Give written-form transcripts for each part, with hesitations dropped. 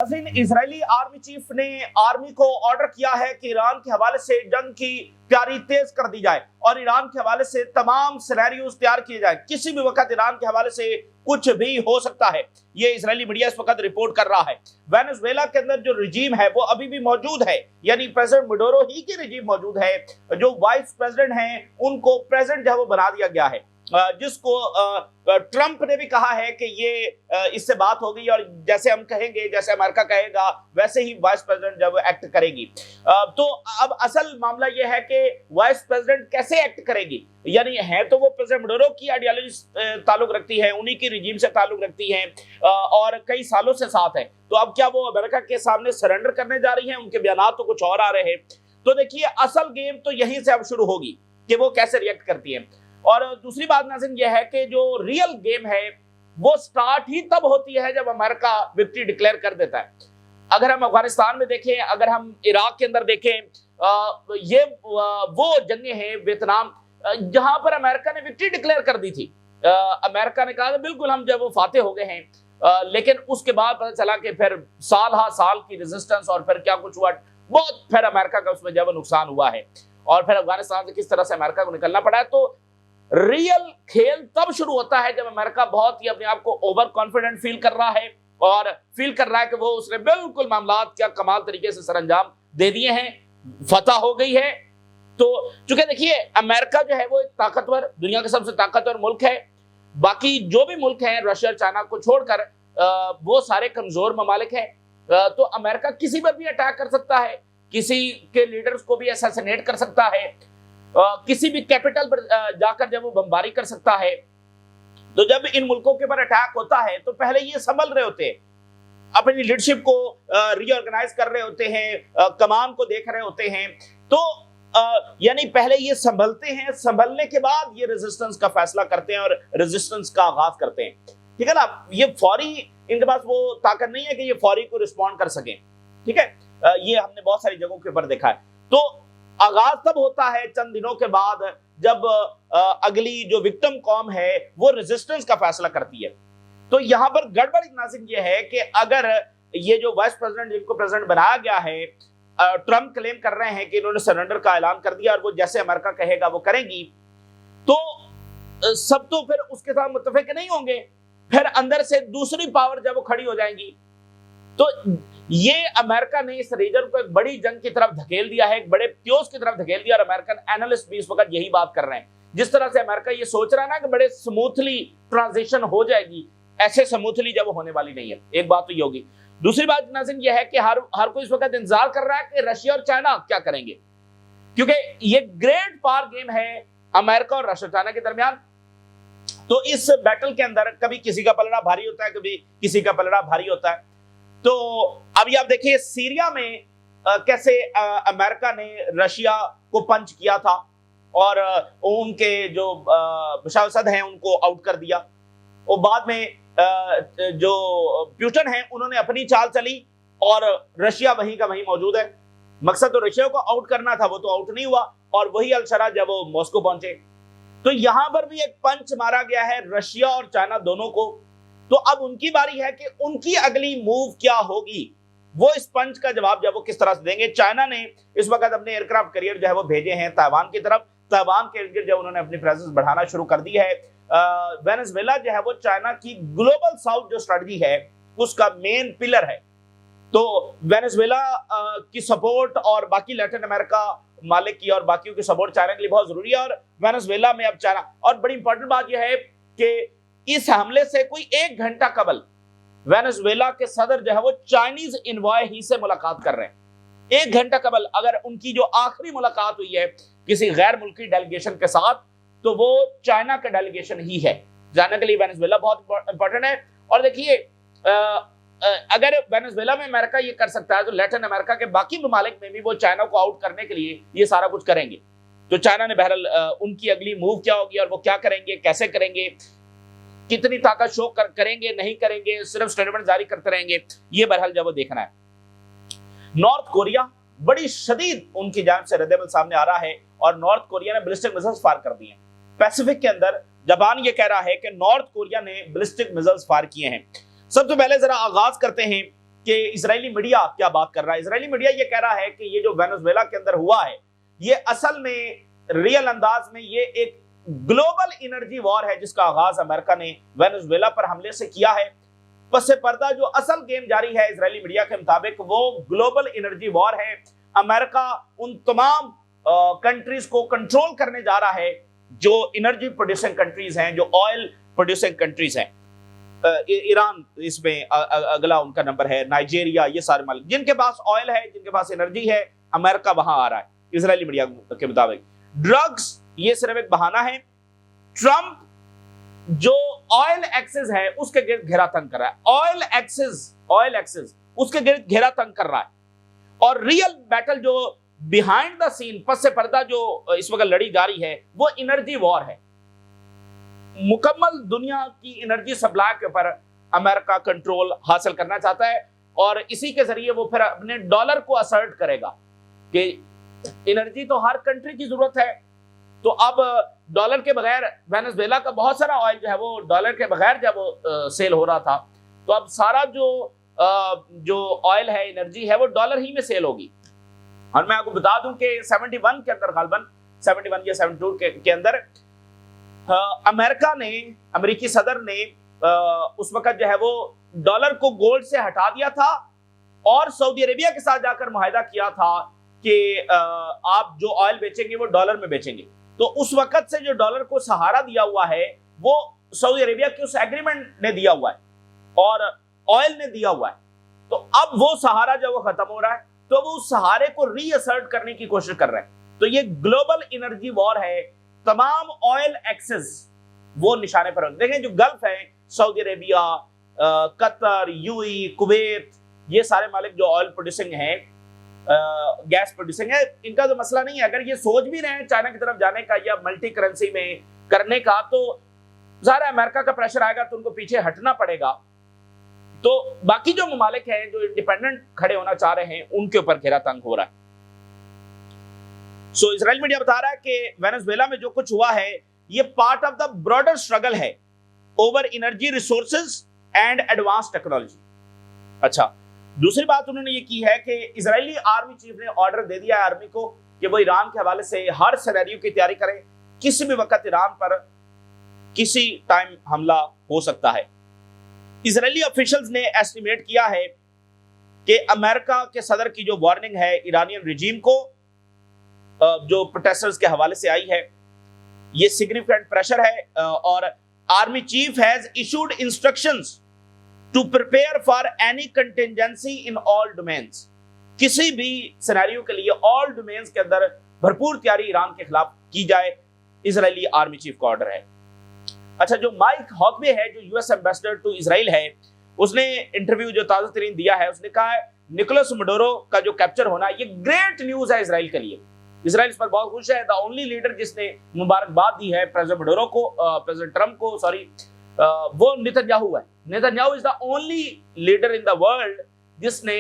Israeli army chief ने army को order किया है कि ईरान के हवाले से जंग की तैयारी तेज कर दी जाए और ईरान के हवाले से तमाम सिनेरियोज तैयार किए जाए। किसी भी वक्त ईरान के हवाले से कुछ भी हो सकता है, ये इजरायली मीडिया इस वक्त रिपोर्ट कर रहा है। वेनेजुएला के अंदर जो रिजीम है वो अभी भी मौजूद है, यानी प्रेसिडेंट मडूरो ही की रिजीम मौजूद है। जो वाइस प्रेसिडेंट हैं उनको प्रेसिडेंट जो है वो बना दिया गया है, जिसको ट्रंप ने भी कहा है कि ये इससे बात हो गई और जैसे हम कहेंगे, जैसे अमेरिका कहेगा, वैसे ही वाइस प्रेसिडेंट जब एक्ट करेगी। तो अब असल मामला यह है कि वाइस प्रेसिडेंट कैसे एक्ट करेगी, यानी है तो वो प्रेसिडेंट मडूरो की आइडियोलॉजी से ताल्लुक रखती है, उन्हीं की रिजीम से ताल्लुक रखती है और कई सालों से साथ है। तो अब क्या वो अमेरिका के सामने सरेंडर करने जा रही है? उनके बयान तो कुछ और आ रहे हैं। तो देखिए, असल गेम तो यहीं से अब शुरू होगी कि वो कैसे रिएक्ट करती है। और दूसरी बात नाज़रीन यह है कि जो रियल गेम है वो स्टार्ट ही तब होती है जब अमेरिका विक्ट्री डिक्लेयर कर देता है। अगर हम अफगानिस्तान में देखें, अगर हम इराक के अंदर देखें, ये वो जंगें हैं, वियतनाम, जहां पर अमेरिका ने विक्ट्री डिक्लेयर कर दी थी। अमेरिका ने कहा था बिल्कुल हम जब वो फाते हो गए हैं, लेकिन उसके बाद पता चला कि फिर साल की रेजिस्टेंस और फिर क्या कुछ हुआ, बहुत फिर अमेरिका का उसमें जब नुकसान हुआ है और फिर अफगानिस्तान से किस तरह से अमेरिका को निकलना पड़ा है। तो रियल खेल तब शुरू होता है जब अमेरिका बहुत ही अपने आप को ओवर कॉन्फिडेंट फील कर रहा है और फील कर रहा है कि वो उसने बिल्कुल मामलात क्या कमाल तरीके से सरअंजाम दे दिए हैं, फतह हो गई है। तो चूंकि देखिए, अमेरिका जो है वो एक ताकतवर, दुनिया का सबसे ताकतवर मुल्क है। बाकी जो भी मुल्क हैं, रशिया और चाइना को छोड़कर, वो सारे कमजोर ममालिक हैं। तो अमेरिका किसी पर भी अटैक कर सकता है, किसी के लीडर्स को भी असैसिनेट कर सकता है, किसी भी कैपिटल पर जाकर जब वो बमबारी कर सकता है। तो जब इन मुल्कों के ऊपर अटैक होता है तो पहले ये संभल रहे होते हैं, अपनी लीडरशिप को रीऑर्गेनाइज कर रहे होते हैं, कमान को देख रहे होते हैं। तो यानी पहले ये संभलते हैं, संभलने के बाद ये रेजिस्टेंस का फैसला करते हैं और रेजिस्टेंस का आगाज करते हैं। ठीक है ना, ये फौरी इनके पास वो ताकत नहीं है कि ये फौरी को रिस्पॉन्ड कर सकें। ठीक है, ये हमने बहुत सारी जगहों के ऊपर देखा है। तो आगाज तब होता है चंद दिनों के बाद जब अगली जो विक्टिम कौम है वो रेजिस्टेंस का फैसला करती है। तो यहां पर गड़बड़ नाज़रीन ये है कि अगर ये जो वाइस प्रेसिडेंट जिनको प्रेसिडेंट बनाया गया है, ट्रंप क्लेम कर रहे हैं कि इन्होंने सरेंडर का ऐलान कर दिया और वो जैसे अमेरिका कहेगा वो करेंगी, तो सब तो फिर उसके साथ मुत्तफिक नहीं होंगे। फिर अंदर से दूसरी पावर जब वो खड़ी हो जाएंगी, तो ये अमेरिका ने इस रीजन को एक बड़ी जंग की तरफ धकेल दिया है, एक बड़े त्योस की तरफ धकेल दिया। और अमेरिकन एनालिस्ट भी इस वक्त यही बात कर रहे हैं। जिस तरह से अमेरिका ये सोच रहा है ना कि बड़े स्मूथली ट्रांजिशन हो जाएगी, ऐसे स्मूथली जब होने वाली नहीं है। एक बात तो ये होगी। दूसरी बात नाज़रीन यह है कि हर कोई इस वक्त इंतजार कर रहा है कि रशिया और चाइना क्या करेंगे, क्योंकि ये ग्रेट पावर गेम है अमेरिका और रशिया चाइना के दरमियान। तो इस बैटल के अंदर कभी किसी का पलड़ा भारी होता है, कभी किसी का पलड़ा भारी होता है। तो अभी आप देखिए सीरिया में कैसे अमेरिका ने रशिया को पंच किया था और उनके जो बशर असद हैं उनको आउट कर दिया। और बाद में जो पुतिन हैं उन्होंने अपनी चाल चली और रशिया वहीं का वहीं मौजूद है। मकसद तो रशिया को आउट करना था, वो तो आउट नहीं हुआ और वही अलशरा जब वो मॉस्को पहुंचे। तो यहां पर भी एक पंच मारा गया है रशिया और चाइना दोनों को। तो अब उनकी बारी है कि उनकी अगली मूव क्या होगी, वो इस पंच का जवाब जब वो किस तरह से देंगे। चाइना ने इस वक्त अपने एयरक्राफ्ट कैरियर जो है वो भेजे हैं ताइवान की तरफ। ताइवान के इर्द गिर्द जब उन्होंने अपनी प्रेजेंस बढ़ाना शुरू कर दी है। वेनेजुएला जो है वो चाइना की ग्लोबल साउथ जो स्ट्रेटजी है उसका मेन पिलर है। तो वेनेजुएला की सपोर्ट और बाकी लैटिन अमेरिका मालिक की और बाकियों की सपोर्ट चाइना के लिए बहुत जरूरी है। और वेनेजुएला में अब चाइना, और बड़ी इंपॉर्टेंट बात यह है कि इस हमले से कोई 1 घंटा कबल वेनेजुएला के सदर जो है वो चाइनीज इन्वॉय ही से मुलाकात कर रहे हैं। 1 घंटा कबल अगर उनकी जो आखिरी मुलाकात हुई है किसी गैर मुल्की डेलीगेशन के साथ, तो वो चाइना का डेलीगेशन ही है। जानने के लिए वेनेजुएला बहुत इंपॉर्टेंट है। और देखिए, अगर वेनेजुएला में अमेरिका ये कर सकता है तो लैटिन अमेरिका के बाकी ममालिक में भी वो चाइना को आउट करने के लिए ये सारा कुछ करेंगे। तो चाइना ने बहरहाल उनकी अगली मूव क्या होगी और वो क्या करेंगे, कैसे करेंगे, कितनी ताकत शो करेंगे, नहीं करेंगे, सिर्फ स्टेटमेंट जारी करते रहेंगे, ये बहरहाल जब वो देखना है। नॉर्थ कोरिया, बड़ी शदीद उनकी जानिब से रद्द-ए-अमल सामने आ रहा है और नॉर्थ कोरिया ने बैलिस्टिक मिसाइल्स फायर कर दिए हैं। पैसिफिक के अंदर जापान ये कह रहा है कि नॉर्थ कोरिया ने बैलिस्टिक मिसाइल्स फायर किए हैं। सबसे पहले जरा आगाज करते हैं कि इजरायली मीडिया क्या बात कर रहा है। इजरायली मीडिया ये कह रहा है कि ये जो वेनेजुएला के अंदर हुआ है, ये असल में रियल अंदाज में ये एक ग्लोबल एनर्जी वॉर है, जिसका आगाज अमेरिका ने वेनेजुएला पर हमले से किया है। पस पर्दा जो असल गेम जारी है इजरायली मीडिया के मुताबिक, वो ग्लोबल एनर्जी वॉर है। अमेरिका उन तमाम कंट्रीज को कंट्रोल करने जा रहा है जो एनर्जी प्रोड्यूसिंग कंट्रीज हैं, जो ऑयल प्रोड्यूसिंग कंट्रीज हैं। ईरान इसमें अगला उनका नंबर है, नाइजीरिया, ये सारे मालिक जिनके पास ऑयल है, जिनके पास एनर्जी है, अमेरिका वहां आ रहा है इजरायली मीडिया के मुताबिक। ड्रग्स ये सिर्फ एक बहाना है। ट्रंप जो ऑयल एक्सेस है उसके गिर्द घेरा तंग कर रहा है, ऑयल एक्सेस उसके गिर्द घेरा तंग कर रहा है। और रियल बैटल जो बिहाइंड द सीन, पस से पर्दा जो इस वक्त लड़ी जा रही है, वो एनर्जी वॉर है। मुकम्मल दुनिया की एनर्जी सप्लाई के ऊपर अमेरिका कंट्रोल हासिल करना चाहता है और इसी के जरिए वो फिर अपने डॉलर को असर्ट करेगा कि एनर्जी तो हर कंट्री की जरूरत है। तो अब डॉलर के बगैर वेनेजुएला का बहुत सारा ऑयल जो है वो डॉलर के बगैर जब वो सेल हो रहा था, तो अब सारा जो ऑयल है, एनर्जी है, वो डॉलर ही में सेल होगी। और मैं आपको बता दूं कि 71 के अंदर, गालबन 71 या 72 के अंदर अमेरिका ने, अमेरिकी सदर ने उस वक्त जो है वो डॉलर को गोल्ड से हटा दिया था और सऊदी अरेबिया के साथ जाकर मुआहिदा किया था कि आप जो ऑयल बेचेंगे वो डॉलर में बेचेंगे। तो उस वक्त से जो डॉलर को सहारा दिया हुआ है वो सऊदी अरेबिया के उस एग्रीमेंट ने दिया हुआ है और ऑयल ने दिया हुआ है। तो अब वो सहारा जब वो खत्म हो रहा है तो वो उस सहारे को रीअसर्ट करने की कोशिश कर रहे हैं। तो ये ग्लोबल एनर्जी वॉर है। तमाम ऑयल एक्सेस वो निशाने पर देखें, जो गल्फ है, Saudi Arabia, Qatar, UAE, Kuwait, ये सारे मालिक जो ऑयल प्रोड्यूसिंग हैं, गैस प्रोड्यूसिंग है, इनका तो मसला नहीं है। अगर ये सोच भी रहे हैं चाइना की तरफ जाने का या मल्टी करेंसी में करने का, तो ज़ाहिर अमेरिका का प्रेशर आएगा तो उनको पीछे हटना पड़ेगा। तो बाकी जो ममालिक हैं जो इंडिपेंडेंट खड़े होना चाह रहे हैं, उनके ऊपर घेरा तंग हो रहा है। सो इजराइल मीडिया बता रहा है कि वेनेजुएला में जो कुछ हुआ है ये part of the broader struggle है over energy resources and advance technology. अच्छा, दूसरी बात उन्होंने ये की है कि इजरायली आर्मी चीफ ने ऑर्डर दे दिया है आर्मी को कि वो ईरान के हवाले से हर सिनेरियो की तैयारी करें। किसी भी वक्त ईरान पर किसी टाइम हमला हो सकता है। इजरायली ऑफिशियल्स ने एस्टिमेट किया है कि अमेरिका के सदर की जो वार्निंग है ईरानियन रिजीम को, जो प्रोटेस्टर्स के हवाले से आई है, ये सिग्निफिकेंट प्रेशर है और army chief has issued instructions to prepare for any contingency in all domains. किसी भी सिनेरियो के लिए ऑल डोमेन्स के अंदर भरपूर तैयारी ईरान के खिलाफ की जाए, इजरायली आर्मी चीफ का ऑर्डर है। अच्छा, जो माइक हॉकवे है, जो यूएस एम्बेसडर टू इजराइल है, उसने इंटरव्यू जो ताजा तरीन दिया है, उसने कहा है निकोलस मडोरो का जो कैप्चर होना ये ग्रेट न्यूज है इजराइल के लिए। इजराइल इस पर बहुत खुश है। द ओनली लीडर जिसने मुबारकबाद दी है प्रेसिडेंट मडोरो को, प्रेसिडेंट ट्रंप को, सॉरी, वो नेतन्याहू है। Netanyahu is the only leader in the world जिसने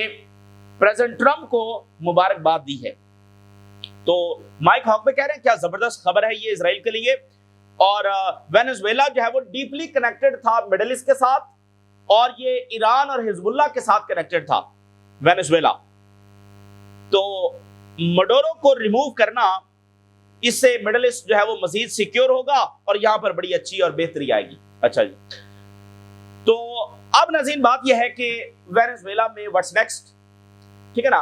प्रेसिडेंट ट्रंप को मुबारकबाद दी है। तो माइक हॉकवे कह रहे हैं क्या जबरदस्त खबर है ये इजराइल के लिए। और वेनेजुएला जो है वो डीपली कनेक्टेड था मिडिल ईस्ट के साथ और ये ईरान और हिजबुल्लाह के साथ कनेक्टेड था वेनेजुएला। तो मडोरो को रिमूव करना, इससे मिडिल ईस्ट जो है वो मजीद सिक्योर होगा और यहां पर बड़ी अच्छी और बेहतरी आएगी। अच्छा जी, तो अब नाज़रीन बात यह है कि वेनेजुएला में व्हाट्स नेक्स्ट, ठीक है ना,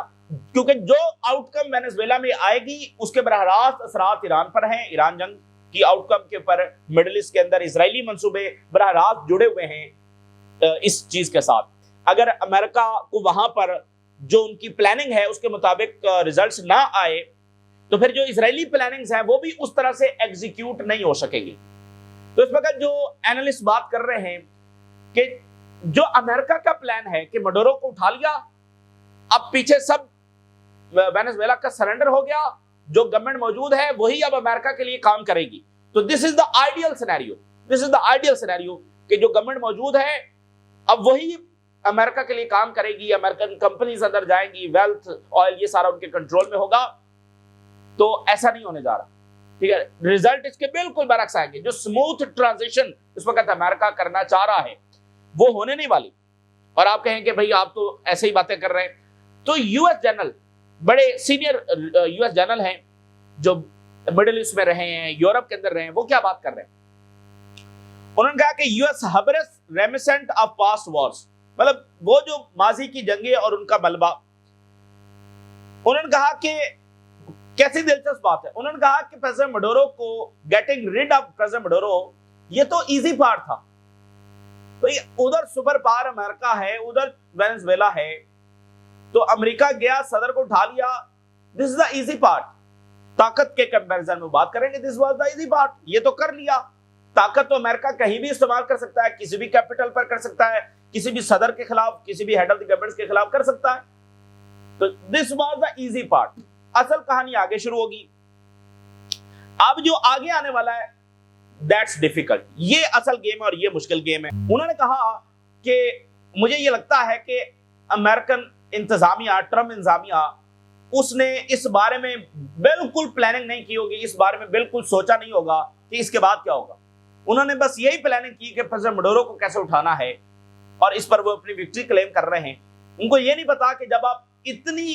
क्योंकि जो आउटकम वेनेजुएला में आएगी उसके बराह रास्त असरात ईरान पर हैं। ईरान जंग की आउटकम के ऊपर मिडिल ईस्ट के अंदर इजरायली मंसूबे बराह रास्त जुड़े हुए हैं इस चीज के साथ। अगर अमेरिका को वहां पर जो उनकी प्लानिंग है उसके मुताबिक रिजल्ट्स ना आए तो फिर जो इजरायली प्लानिंग्स हैं वो भी उस तरह से एग्जीक्यूट नहीं हो सकेंगी। तो इस वक्त जो एनालिस्ट बात कर रहे हैं कि जो अमेरिका का प्लान है कि मडोरो को उठा लिया, अब पीछे सब वेनेजुएला का सरेंडर हो गया, जो गवर्नमेंट मौजूद है वही अब अमेरिका के लिए काम करेगी। तो this is the ideal scenario, this is the ideal scenario कि जो गवर्नमेंट मौजूद है अब वही अमेरिका के लिए काम करेगी, अमेरिकन कंपनीज अंदर जाएंगी, वेल्थ, ऑयल, ये सारा उनके कंट्रोल में होगा। तो ऐसा नहीं होने जा रहा, ठीक है। रिजल्ट इसके बिल्कुल बरक्स आएंगे। जो स्मूथ ट्रांजिशन इस वक्त अमेरिका करना चाह रहा है वो होने नहीं वाली। और आप कहें कि भाई आप तो ऐसे ही बातें कर रहे हैं, तो यूएस जनरल, बड़े सीनियर यूएस जनरल हैं जो मिडिल ईस्ट में रहे हैं, यूरोप के अंदर रहे हैं, वो क्या बात कर रहे हैं? उन्होंने कहा कि यूएस हबरस रेमिसेंट ऑफ पास्ट वॉर्स, मतलब वो जो माजी की जंगें और उनका मलबा। उन्होंने कहा कि कैसी दिलचस्प बात है, उन्होंने कहा कि प्रेसिडेंट मडोरो को गेटिंग रिड ऑफ प्रेसिडेंट मडोरो ये तो इजी पार्ट था। तो उधर सुपर पावर अमेरिका है, उधर वेनेजुएला है, तो अमेरिका गया, सदर को उठा लिया, this is the easy part. ताकत के कंपैरिजन में बात करेंगे, this was the easy part, ये तो कर लिया। ताकत तो अमेरिका कहीं भी इस्तेमाल कर सकता है, किसी भी कैपिटल पर कर सकता है, किसी भी सदर के खिलाफ, किसी भी हेड ऑफ द गवर्नमेंट के खिलाफ कर सकता है। तो this was the easy part. असल कहानी आगे शुरू होगी। अब जो आगे आने वाला है दैट्स डिफिकल्ट, ये असल गेम है और ये मुश्किल गेम है। उन्होंने कहा कि मुझे ये लगता है कि अमेरिकन इंतजामिया, ट्रम्प इंतजामिया, उसने इस बारे में बिल्कुल प्लानिंग नहीं की होगी, इस बारे में बिल्कुल सोचा नहीं होगा कि इसके बाद क्या होगा। उन्होंने बस यही प्लानिंग की कि प्रेसिडेंट मडोरो को कैसे उठाना है, और इस पर वो अपनी विक्ट्री क्लेम कर रहे हैं। उनको ये नहीं पता कि जब आप इतनी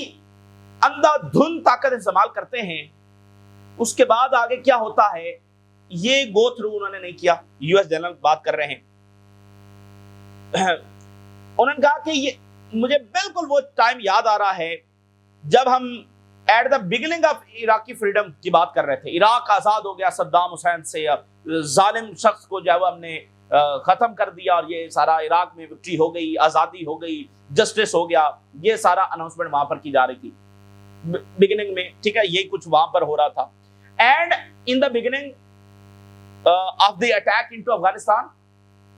अंधाधुंध ताकत इस्तेमाल करते हैं, उसके बाद आगे क्या होता है, ये गो थ्रू उन्होंने नहीं किया। यूएस जनरल बात कर रहे हैं। उन्होंने कहा कि ये मुझे बिल्कुल वो टाइम याद आ रहा है जब हम at the beginning of Iraqi freedom की बात कर रहे थे। इराक आजाद हो गया सद्दाम हुसैन से, जालिम शख्स को जो है हमने खत्म कर दिया, और ये सारा इराक में विक्ट्री हो गई, आजादी हो गई, जस्टिस हो गया, ये सारा अनाउंसमेंट वहां पर की जा रही थी बिगिनिंग में, ठीक है, यही कुछ वहां पर हो रहा था। And in the beginning of the attack into Afghanistan,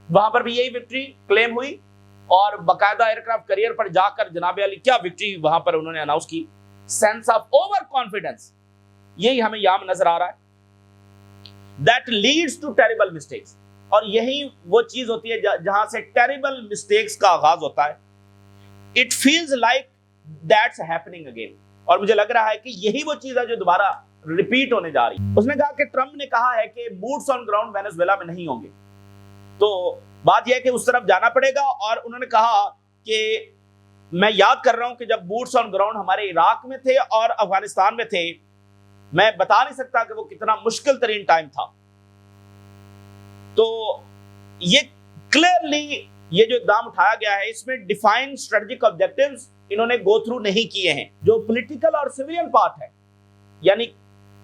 वहां पर भी यही विक्ट्री क्लेम हुई, और बकायदा एयरक्राफ्ट करियर पर जाकर जनाब अली क्या विक्ट्री वहां पर उन्होंने अनाउंस की। सेंस ऑफ ओवर कॉन्फिडेंस, यही हमें यहां नजर आ रहा है, that leads to terrible mistakes. और यही वो चीज होती है जहां से टेरिबल मिस्टेक्स का आगाज होता है। It feels like that's happening again, और मुझे लग रहा है कि यही वो चीज है जो दोबारा रिपीट होने जा रही है। उसने कहा कि ट्रंप ने कहा है कि बूट्स ऑन ग्राउंड वेनेजुएला में नहीं होंगे, तो बात यह है कि उस तरफ जाना पड़ेगा। और उन्होंने कहा कि मैं याद कर रहा हूं कि जब बूट्स ऑन ग्राउंड हमारे इराक में थे और अफगानिस्तान में थे, मैं बता नहीं सकता कि वो कितना मुश्किल तरीन टाइम था। तो ये क्लियरली ये जो इकदाम उठाया गया है, इसमें डिफाइंड स्ट्रेटेजिक ऑब्जेक्टिव्स इन्होंने गो थ्रू नहीं किए हैं। जो पॉलिटिकल और सिविलियन पार्ट है, यानी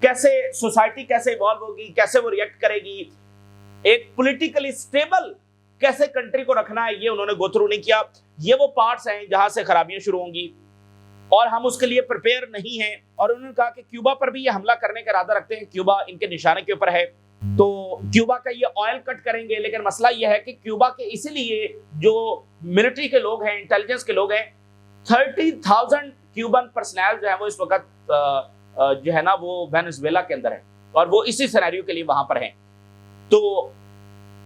कैसे सोसाइटी कैसे इवॉल्व होगी, कैसे वो रिएक्ट करेगी, एक पॉलिटिकली स्टेबल कैसे कंट्री को रखना है, ये उन्होंने गो थ्रू नहीं किया। ये वो पार्ट्स हैं जहां से खराबियां शुरू होंगी, और हम उसके लिए प्रिपेयर नहीं हैं। और उन्होंने कहा कि क्यूबा पर भी ये हमला करने का इरादा रखते हैं, क्यूबा इनके निशाने के ऊपर है, तो क्यूबा का ये ऑयल कट करेंगे। लेकिन मसला ये है कि क्यूबा के इसीलिए जो मिलिट्री के लोग हैं, इंटेलिजेंस के लोग हैं, 30,000 क्यूबन पर्सनल जो है वो इस वक्त जो है ना वो वेनेजुएला के अंदर है, और वो इसी सिनेरियो के लिए वहां पर हैं। तो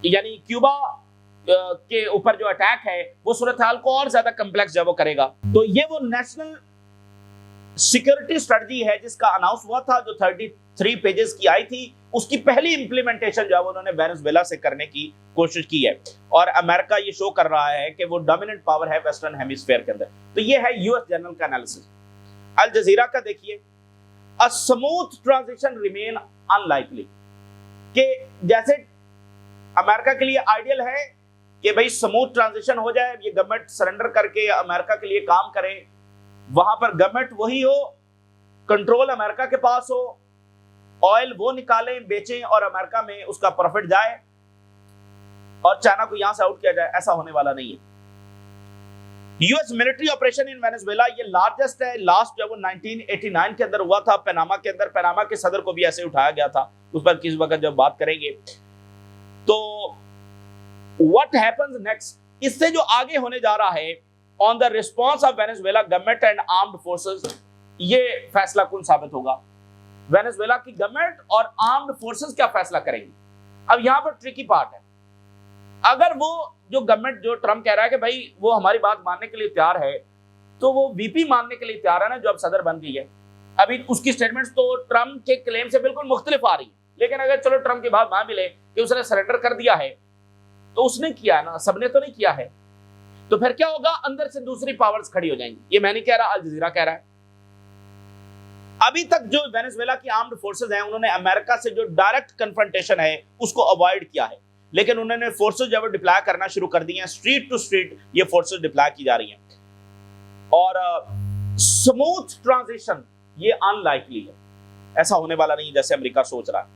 यानी क्यूबा के ऊपर जो अटैक है वो सूरत हाल को और ज्यादा कम्प्लेक्स जब वो करेगा। तो ये वो नेशनल सिक्योरिटी स्ट्रेटजी है जिसका अनाउंस हुआ था, जो 33 पेजेस की आई थी, उसकी पहली इंप्लीमेंटेशन जो है उन्होंने वेनेजुएला से करने की कोशिश की है। और अमेरिका ये शो कर रहा है कि वो डोमिनेंट पावर है वेस्टर्न हेमिस्फीयर के अंदर। तो ये है यूएस जनरल का एनालिसिस। अल जजीरा का देखिए, a smooth transition remain unlikely, कि जैसे अमेरिका के लिए आइडियल है कि भाई स्मूथ ट्रांजिशन हो जाए, ये गवर्नमेंट सरेंडर करके अमेरिका के लिए काम करे, वहां पर गवर्नमेंट वही हो, कंट्रोल अमेरिका के पास हो, ऑयल वो निकालें बेचें और अमेरिका में उसका प्रॉफिट जाए और चाइना को यहां से आउट किया जाए, ऐसा होने वाला नहीं है। US military operation in Venezuela ये लार्जेस्ट है। लास्ट जब वो 1989 के अंदर हुआ था पनामा के अंदर, पनामा के सदर को भी ऐसे उठाया गया था, उस पर किस वक्त जब बात करेंगे। तो व्हाट हैपेंस नेक्स्ट, इससे जो आगे होने जा रहा है on the response of Venezuela government and armed forces, ये फैसला कुन साबित होगा। वेनेजुएला की गवर्नमेंट और आर्म्ड फोर्सेस क्या फैसला करेंगी। अब यहां पर ट्रिकी पार्ट है, अगर वो जो गवर्नमेंट, जो ट्रम्प कह रहा है कि भाई वो हमारी बात मानने के लिए तैयार है, तो वो वीपी मानने के लिए तैयार है ना, जो अब सदर बन गई है। अभी उसकी स्टेटमेंट्स तो ट्रम्प के क्लेम से बिल्कुल मुख्तलिफ आ रही है, लेकिन अगर चलो ट्रम्प की बात मान भी ले कि उसने सरेंडर कर दिया है, तो उसने किया है ना, सबने तो नहीं किया है। तो फिर क्या होगा, अंदर से दूसरी पावर्स खड़ी हो जाएंगी। ये मैं नहीं कह रहा, अल जजीरा कह रहा है। अभी तक जो वेनेजुएला की आर्म्ड फोर्सेस हैं, उन्होंने अमेरिका से जो डायरेक्ट कन्फ्रंटेशन है उसको अवॉइड किया है, लेकिन उन्होंने फोर्सेस जब डिप्लॉय करना शुरू कर दी हैं, स्ट्रीट टू स्ट्रीट ये फोर्सेस डिप्लॉय की जा रही हैं। और स्मूथ ट्रांजिशन ये अनलाइकली है, ऐसा होने वाला नहीं जैसे अमेरिका सोच रहा है।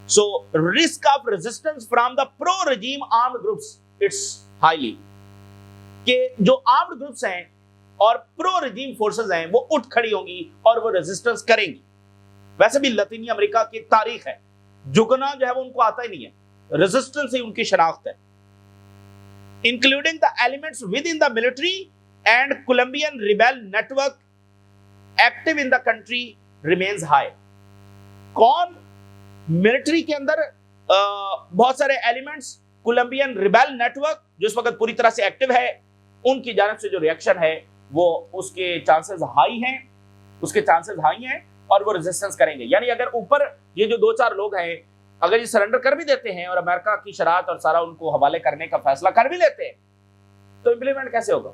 So risk of resistance from the pro regime armed groups it's highly, कि जो आर्म्ड ग्रुप्स हैं और प्रो रेजिम फोर्सेस हैं वो उठ खड़ी होंगी और वो रेजिस्टेंस करेंगी। वैसे भी लतीनी अमेरिका की तारीख है, झुकना जो है वो उनको आता ही नहीं है, रेजिस्टेंस ही उनकी शनाख्त है। Including the elements within the military and Colombian rebel network active in the country remains high. कौन? मिलिट्री के अंदर बहुत सारे एलिमेंट्स, कोलंबियन रिबेल नेटवर्क जो इस वक्त पूरी तरह से एक्टिव है, उनकी जानब से जो रिएक्शन है वो उसके चांसेस हाई हैं और वो रेजिस्टेंस करेंगे। यानी अगर ऊपर ये जो 2-4 लोग हैं अगर ये सरेंडर कर भी देते हैं और अमेरिका की शरारत और सारा उनको हवाले करने का फैसला कर भी लेते हैं, तो इंप्लीमेंट कैसे होगा?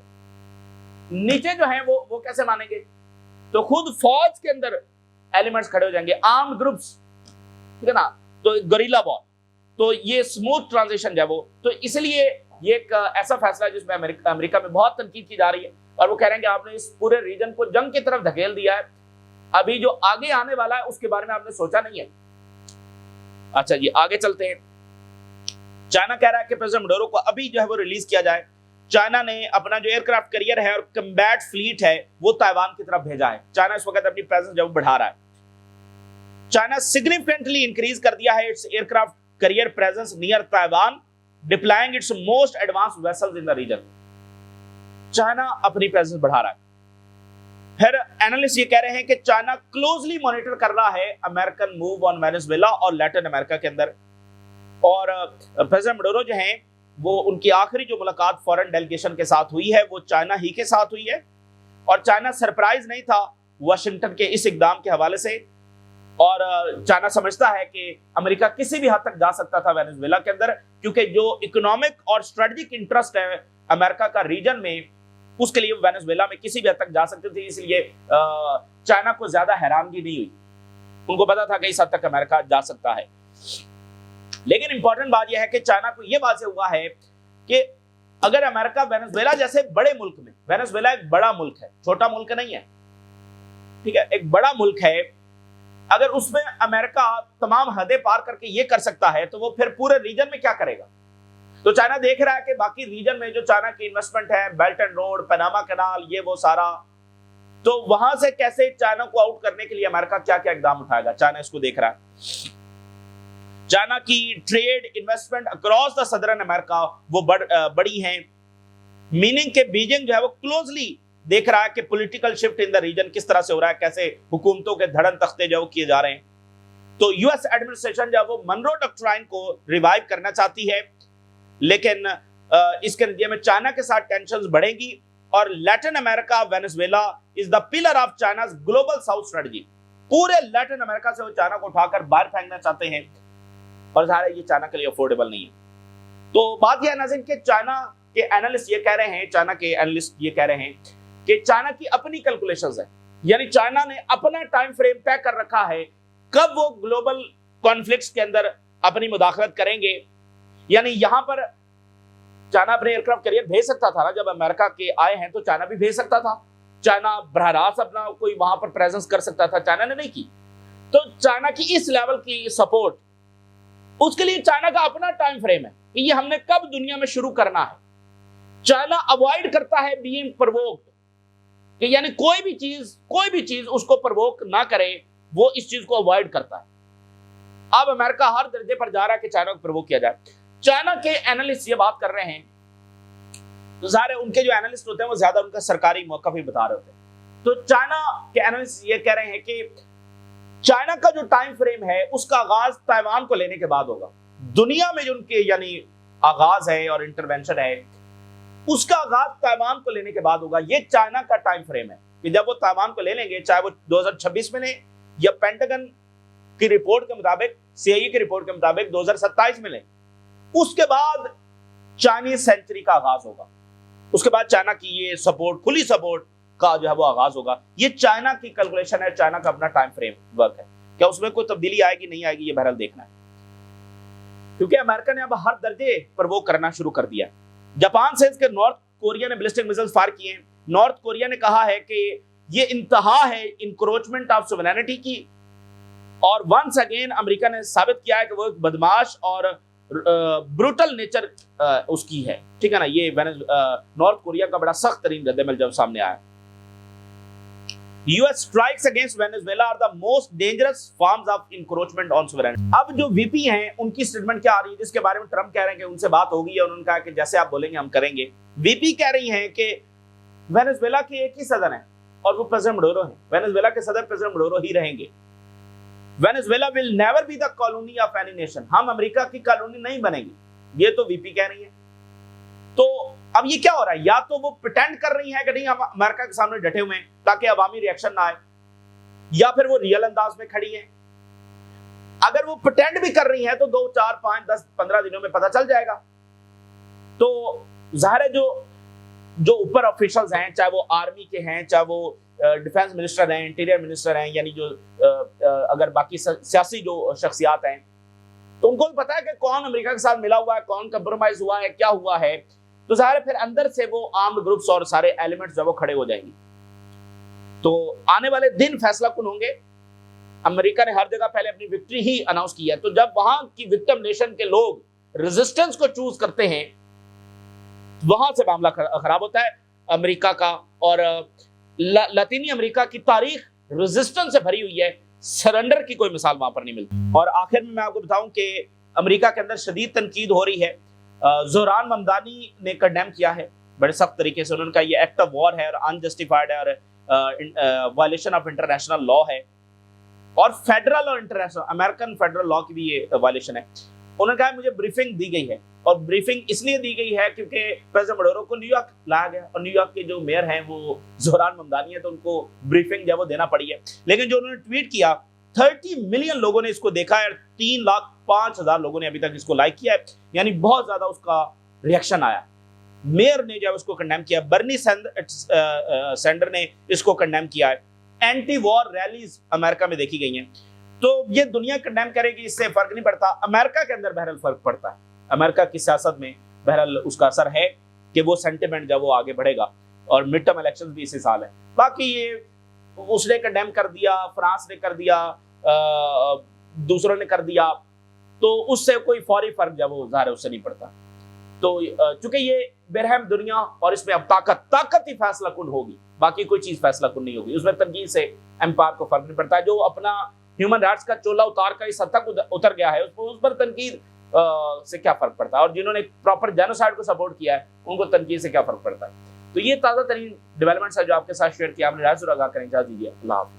नीचे जो है वो कैसे मानेंगे? तो खुद फौज के अंदर एलिमेंट्स खड़े हो जाएंगे, आर्म्ड ग्रुप्स, ठीक है ना, तो गरिल्ला वॉर। तो ये स्मूथ ट्रांजिशन जो है वो, तो इसलिए ये एक ऐसा फैसला है जिसमें अमेरिका में बहुत तनकीद की जा रही है और वो कह रहे हैं कि आपने इस पूरे रीजन को जंग की तरफ धकेल दिया है, अभी जो आगे आने वाला है उसके बारे में आपने सोचा नहीं है। अच्छा जी, आगे चलते हैं। चाइना कह रहा है कि प्रेसिडेंट मडूरो को अभी जो है वो रिलीज किया जाए। चाइना ने अपना जो एयरक्राफ्ट कैरियर है और कम्बैट फ्लीट है वो ताइवान की तरफ भेजा है। चाइना इस वक्त अपनी प्रेजेंस जो बढ़ा रहा है। चाइना सिग्निफिकेंटली इंक्रीज कर दिया है its aircraft carrier presence near Taiwan, deploying its most advanced vessels in the region. China अपनी प्रेजेंस बढ़ा रहा है। फिर एनालिस्ट ये कह रहे हैं कि चाइना क्लोजली मॉनिटर कर रहा है अमेरिकन मूव ऑन वेनेजुएला और लैटिन अमेरिका के अंदर। और प्रेसिडेंट मडूरो जो हैं वो उनकी आखिरी जो मुलाकात फॉरेन डेलीगेशन के साथ हुई है वो चाइना ही के साथ हुई है और चाइना सरप्राइज नहीं था वाशिंगटन के इस इकदाम के हवाले से। और चाइना समझता है कि अमेरिका किसी भी हद तक जा सकता था वेनेजुएला के अंदर, क्योंकि जो इकोनॉमिक और स्ट्रेटेजिक इंटरेस्ट है अमेरिका का रीजन में, उसके लिए वेनेजुएला में किसी भी हद तक जा सकते थे। इसलिए चाइना को ज्यादा हैरानगी नहीं हुई, उनको पता था कि इस हद तक अमेरिका जा सकता है। लेकिन इंपॉर्टेंट बात यह है कि चाइना को यह वाज़ेह हुआ है कि अगर अमेरिका वेनेजुएला जैसे बड़े मुल्क में, वेनेजुएला एक बड़ा मुल्क है, छोटा मुल्क नहीं है, ठीक है, एक बड़ा मुल्क है, अगर उसमें अमेरिका तमाम हदें पार करके ये कर सकता है तो वो फिर पूरे रीजन में क्या करेगा? तो चाइना देख रहा है कि बाकी रीजन में जो चाइना की इन्वेस्टमेंट है, belt and road, Panama canal, ये वो सारा, तो वहां से कैसे चाइना को आउट करने के लिए अमेरिका क्या क्या इकदाम उठाएगा, चाइना इसको देख रहा है। चाइना की trade investment across the southern America वो बड़ी हैं, मीनिंग के बीजिंग जो है वो क्लोजली देख रहा है कि political shift in the region किस तरह से हो रहा है, कैसे हुकूमतों के धड़न तख्ते जो किए जा रहे हैं। तो यूएस एडमिनिस्ट्रेशन जो है वो मनरो डॉक्ट्राइन को रिवाइव करना चाहती है, लेकिन इसके नतीजे में चाइना के साथ टेंशंस बढ़ेंगी और Latin America Venezuela is the pillar of China's global south strategy. पूरे लैटिन अमेरिका से वो चाइना को उठाकर बाहर फेंकना चाहते हैं और ज़ाहिर है ये चाइना के लिए अफोर्डेबल नहीं है। तो बात यह नाज़रीन कि चाइना के एनालिस्ट ये कह रहे हैं, चाइना के एनालिस्ट ये कह रहे हैं कि चाइना की अपनी कैलकुलेशंस है, यानी चाइना ने अपना टाइम फ्रेम तय कर रखा है कब वो ग्लोबल कॉन्फ्लिक्ट्स के अंदर अपनी मुदाखलत करेंगे। यानी यहां पर चाइना अपने एयरक्राफ्ट कैरियर भेज सकता था ना, जब अमेरिका के आए हैं तो चाइना भी भेज सकता था, चाइना बरह रास्त अपना कोई वहां पर प्रेजेंस कर सकता था, चाइना ने नहीं की। तो चाइना की इस लेवल की सपोर्ट, उसके लिए चाइना का अपना टाइम फ्रेम है कि ये हमने कब दुनिया में शुरू करना है। चाइना अवॉइड करता है बीइंग प्रोवोक्ड, कि यानी कोई भी चीज उसको प्रोवोक ना करे, वो इस चीज को अवॉइड करता है। अब अमेरिका हर दर्जे पर जा रहा है कि चाइना को प्रोवोक किया जाए। चाइना के एनालिस्ट ये बात कर रहे हैं, तो ज़ाहिर है उनके जो एनालिस्ट होते हैं वो ज्यादा उनका सरकारी मौका भी बता रहे होते हैं। तो चाइना के एनालिस्ट ये कह रहे हैं कि चाइना का जो टाइम फ्रेम है उसका आगाज ताइवान को लेने के बाद होगा। दुनिया में जो उनके यानी आगाज है और इंटरवेंशन है उसका आगाज ताइवान को लेने के बाद होगा। ये चाइना का टाइम फ्रेम है कि जब वो ताइवान को ले लेंगे, चाहे वो 2026 में ले या पेंटागन की रिपोर्ट के मुताबिक, सीआईए की रिपोर्ट के मुताबिक 2027 में ले, उसके बाद चाइनीज सेंचुरी का आगाज होगा। उसके बाद चाइना की ये सपोर्ट, खुली सपोर्ट का जो है वो आगाज होगा। ये चाइना की कैलकुलेशन है, चाइना का अपना टाइम फ्रेम वर्क है। क्या उसमें कोई तब्दीली आएगी नहीं आएगी, ये बहरहाल देखना है, क्योंकि अमेरिका ने अब हर दर्जे पर वो करना शुरू कर दिया। जापान से इसके नॉर्थ कोरिया ने बैलिस्टिक मिसाइल्स फायर किए। नॉर्थ कोरिया ने कहा है कि ये इंतहा है इंक्रोचमेंट ऑफ सोवरेनिटी की, और वंस अगेन अमेरिका ने साबित किया है कि वो एक बदमाश और ब्रूटल नेचर उसकी है, ठीक है ना। ये नॉर्थ कोरिया का बड़ा सख्त तरीन रद्देमल जब सामने आया। US strikes against Venezuela are the most dangerous forms of encroachment on sovereignty। अब जो वीपी हैं उनकी स्टेटमेंट क्या आ रही है, जिसके बारे में ट्रम्प कह रहे हैं कि उनसे बात होगी है, उन्होंने कहा कि जैसे आप बोलेंगे हम करेंगे। वीपी कह रही हैं कि वेनेजुएला के एक ही सदन है और वो प्रेसिडेंट मडूरो हैं। वेनेजुएला के सदर प्रेसिडेंट मडूरो ही रहेंगे। Venezuela will never be the colony of any nation, हम अमेरिका की कॉलोनी नहीं बनेगी, ये तो वीपी कह रही है। तो अब ये क्या हो रहा है, या तो वो प्रिटेंड कर रही है कि नहीं हम अमेरिका के सामने डटे हुए हैं ताकि अवामी रिएक्शन ना आए, या फिर वो रियल अंदाज में खड़ी है। अगर वो प्रिटेंड भी कर रही है तो 2, 4, 5, 10, 15 दिनों में पता चल जाएगा। तो जाहिर है जो ऊपर ऑफिशियल्स हैं, चाहे वो आर्मी के हैं, चाहे वो डिफेंस मिनिस्टर हैं, इंटीरियर मिनिस्टर हैं, यानी जो अगर बाकी सियासी जो शख्सियात हैं, तो उनको भी पता है कि कौन अमेरिका के साथ मिला हुआ है, कौन कंप्रोमाइज हुआ है, क्या हुआ है। तो जाहिर है फिर अंदर से वो आर्म्ड ग्रुप्स और सारे एलिमेंट्स जब वो खड़े हो जाएंगे, तो आने वाले दिन फैसला कुन होंगे। अमेरिका ने हर जगह पहले अपनी विक्ट्री ही अनाउंस की है, तो जब वहां की विक्टिम नेशन के लोग रेजिस्टेंस को चूज करते हैं, वहां से मामला खराब होता है अमेरिका का। और लातीनी अमेरिका की तारीख रेजिस्टेंस से भरी हुई है, सरेंडर की कोई मिसाल वहां पर नहीं मिलती। और आखिर में मैं आपको बताऊं कि अमेरिका के अंदर शदीद तनकीद हो रही है। ज़ोहरान ममदानी ने कंडेम किया है बड़े सख्त तरीके से। उन्होंने कहा ये एक्ट ऑफ वॉर है और अनजस्टिफाइड है और वायलेशन ऑफ इंटरनेशनल लॉ है, और फेडरल और इंटरनेशनल अमेरिकन फेडरल लॉ की भी ये वायलेशन है। उन्होंने कहा मुझे ब्रीफिंग दी गई है, और ब्रीफिंग इसलिए दी गई है क्योंकि प्रेसिडेंट मडूरो को न्यूयॉर्क लाया गया और न्यूयॉर्क के जो मेयर हैं वो ज़ोहरान ममदानी है, तो उनको ब्रीफिंग जो वो देना पड़ी है। लेकिन जो उन्होंने ट्वीट किया, 30 मिलियन लोगों ने इसको देखा है, 3,05,000 लोगों ने अभी तक इसको लाइक किया है, यानी बहुत ज्यादा उसका रिएक्शन आया। मेयर ने जब उसको कंडेम किया, बर्नी सैंडर ने इसको कंडेम किया है। एंटी वॉर रैलीज अमेरिका में देखी गई हैं। तो ये दुनिया कंडेम करेगी, इससे फर्क नहीं पड़ता। अमेरिका के अंदर बहरहाल फर्क पड़ता है, अमेरिका की सियासत में बहरहाल उसका असर है कि वो सेंटिमेंट जब वो आगे बढ़ेगा। और मिड टर्म इलेक्शन भी इसी साल है। बाकी ये उसने कंडेम कर दिया, फ्रांस ने कर दिया, दूसरों ने कर दिया, तो उससे कोई फौरी फर्क जब वो ज़ाहिर है उससे नहीं पड़ता। तो चूंकि ये बेरहम दुनिया और इसमें अब ताकत ही फैसला कुन होगी, बाकी कोई चीज फैसला कुन नहीं होगी। उसमें तनकीद से एम्पायर को फर्क नहीं पड़ता है। जो अपना ह्यूमन राइट्स का चोला उतार कर इस हद तक उतर गया है, उसको उस पर तनकीद से क्या फर्क पड़ता है। और जिन्होंने प्रॉपर जेनोसाइड को सपोर्ट किया है उनको तनकीद से क्या फर्क पड़ता है। तो ये ताज़ा तरीन डेवलपमेंट्स है जो आपके साथ शेयर किया। आपने राय सुरागा करें, इजाज़त दीजिए। अल्लाह हाफ़िज़।